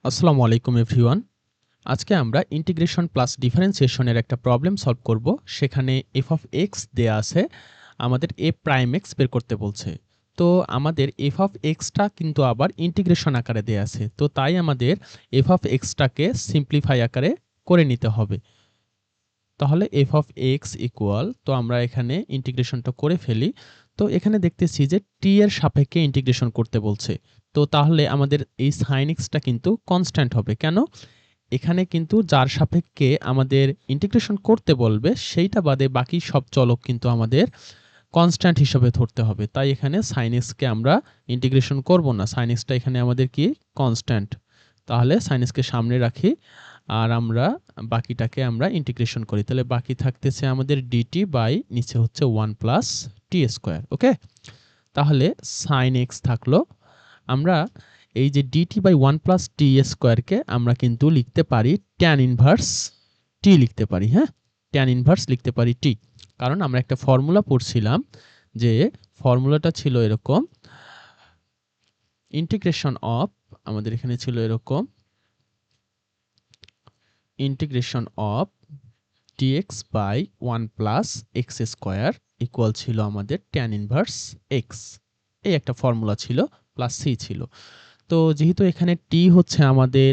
আসসালামু আলাইকুম এভরিওয়ান। আজকে আমরা ইন্টিগ্রেশন প্লাস ডিফারেন্সিয়েশনের একটা প্রবলেম সলভ করব। সেখানে এফ অফ এক্স দেয়া আছে, আমাদের এ প্রাইম এক্স বের করতে বলছে। তো আমাদের এফ অফ এক্সটা কিন্তু আবার ইন্টিগ্রেশন আকারে দেয়া আছে, তো তাই আমাদের এফ অফ এক্সটাকে সিম্পলিফাই আকারে করে নিতে হবে। তাহলে এফ অফ এক্স ইকুয়াল, তো আমরা এখানে ইন্টিগ্রেশনটা করে ফেলি। তো এখানে দেখতেছি যে টি এর সাপেক্ষে ইন্টিগ্রেশন করতে বলছে। তো তাহলে আমাদের এই সাইন এক্সটা কিন্তু কনস্ট্যান্ট হবে। কেন? এখানে কিন্তু যার সাপেক্ষে আমাদের ইন্টিগ্রেশন করতে বলবে সেইটা বাদে বাকি সব চলক কিন্তু আমাদের কনস্ট্যান্ট হিসেবে ধরতে হবে। তাই এখানে সাইন এক্সকে আমরা ইন্টিগ্রেশন করব না, সাইন এক্সটা এখানে আমাদের কি কনস্ট্যান্ট। তাহলে সাইন এক্সকে সামনে রাখি আর আমরা বাকিটাকে আমরা ইন্টিগ্রেশন করি। তাহলে বাকি থাকতেছে আমাদের ডিটি বাই নিচে হচ্ছে 1 প্লাস টি স্কোয়ার। ওকে, তাহলে সাইন এক্স থাকলো। আমরা এই যে ডিটি বাই 1 প্লাস টি স্কোয়ারকে আমরা কিন্তু লিখতে পারি ট্যান ইনভার্স টি লিখতে পারি। হ্যাঁ, ট্যান ইনভার্স লিখতে পারি টি, কারণ আমরা একটা ফর্মুলা পড়ছিলাম, যে ফর্মুলাটা ছিল এরকম, ইন্টিগ্রেশন অফ, আমাদের এখানে ছিল এরকম, integration of dx by 1 plus X square equal ছিল আমাদের ট্যান ইনভার্স এক্স। এই একটা ফর্মুলা ছিল, প্লাস সি ছিল। তো যেহেতু এখানে টি হচ্ছে আমাদের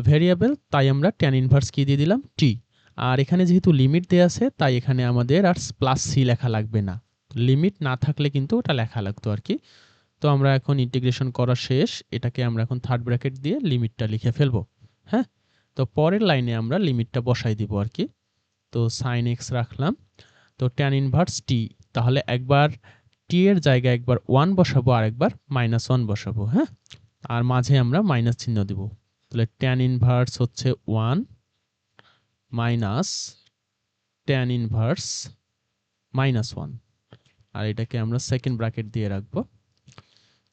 ভেরিয়েবল, তাই আমরা ট্যান ইনভার্স কি দিয়ে দিলাম, টি। আর এখানে যেহেতু লিমিট দেয়া আছে, তাই এখানে আমাদের আর প্লাস সি লেখা লাগবে না। লিমিট না থাকলে কিন্তু ওটা লেখা লাগতো আর কি। তো আমরা এখন ইন্টিগ্রেশন করা শেষ, এটাকে আমরা এখন থার্ড ব্র্যাকেট দিয়ে লিমিটটা লিখে ফেলবো। হ্যাঁ, তো পরের লাইনে আমরা লিমিটটা বসাই দিব আর কি। তো সাইন এক্স রাখলাম, তো ট্যান ইনভার্স টি, তাহলে একবার টি এর জায়গায় একবার 1 বসাবো আর একবার -1 বসাবো। হ্যাঁ, আর মাঝে আমরা মাইনাস চিহ্ন দিব। তাহলে ট্যান ইনভার্স হচ্ছে 1 মাইনাস ট্যান ইনভার্স -1, আর এটাকে আমরা সেকেন্ড ব্র্যাকেট দিয়ে রাখবো।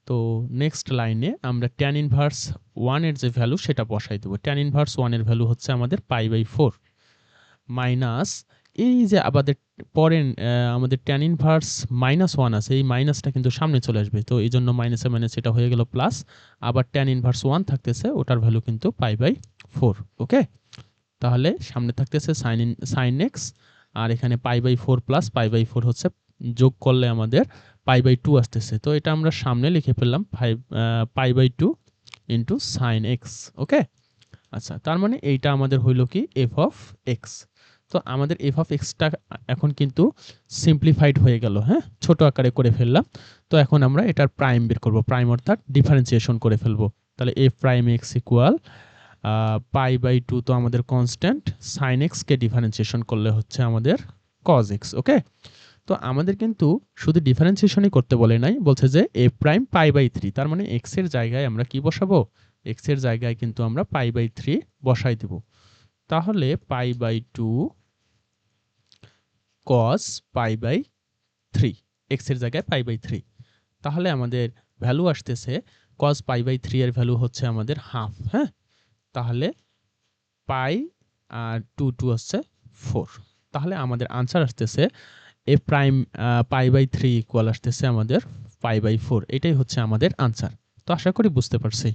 তো নেক্সট লাইনে আমরা ট্যান ইনভার্স 1 এর যে ভ্যালু সেটা বসাই দেবো। ট্যান ইনভার্স 1 এর ভ্যালু হচ্ছে আমাদের π/4 মাইনাস, এই যে আমাদের পরে আমাদের ট্যান ইনভার্স -1 আছে, এই মাইনাসটা কিন্তু সামনে চলে আসবে, তো এই জন্য মাইনাসে মাইনাস এটা হয়ে গেল প্লাস। আবার ট্যান ইনভার্স 1 থাকতেছে, ওটার ভ্যালু কিন্তু π/4। ওকে, তাহলে সামনে থাকতেছে সাইন এক্স, আর এখানে π/4 প্লাস π/4 হচ্ছে যোগ করলে আমাদের π/2 আসতেছে। তো এটা আমরা সামনে লিখে ফেললাম π/2 ইন্টু সাইন এক্স। ওকে, আচ্ছা, তার মানে এইটা আমাদের হইল কি এফ অফ এক্স। তো আমাদের এফ অফ এক্সটা এখন কিন্তু সিম্পলিফাইড হয়ে গেল। হ্যাঁ, ছোট আকারে করে ফেললাম। তো এখন আমরা এটার প্রাইম বের করব, প্রাইম অর্থাৎ ডিফারেন্সিয়েশন করে ফেলবো। তাহলে এফ প্রাইম এক্স ইকুয়াল π/2, তো আমাদের কনস্ট্যান্ট, সাইন এক্স কে ডিফারেন্সিয়েশন করলে হচ্ছে আমাদের কজ এক্স। ওকে, তো আমাদের কিন্তু শুধু ডিফারেন্সিয়েশনই করতে বলে নাই, বলছে যে এ প্রাইম π/3, তার মানে এক্স এর জায়গায় আমরা কি বসাবো, এক্স এর জায়গায় কিন্তু আমরা π/3 বসাই দেব। তাহলে π/2 cos π/3, এক্স এর জায়গায় π/3, তাহলে আমাদের ভ্যালু আসতেছে cos π/3 এর ভ্যালু হচ্ছে আমাদের হাফ। হ্যাঁ, তাহলে পাই আর 2 হচ্ছে 4, তাহলে আমাদের আনসার আসতেছে এ প্রাইম π/3 ইকুয়াল আসতেছে আমাদের π/4। এটাই হচ্ছে আমাদের আনসার। তো আশা করি বুঝতে পারছি।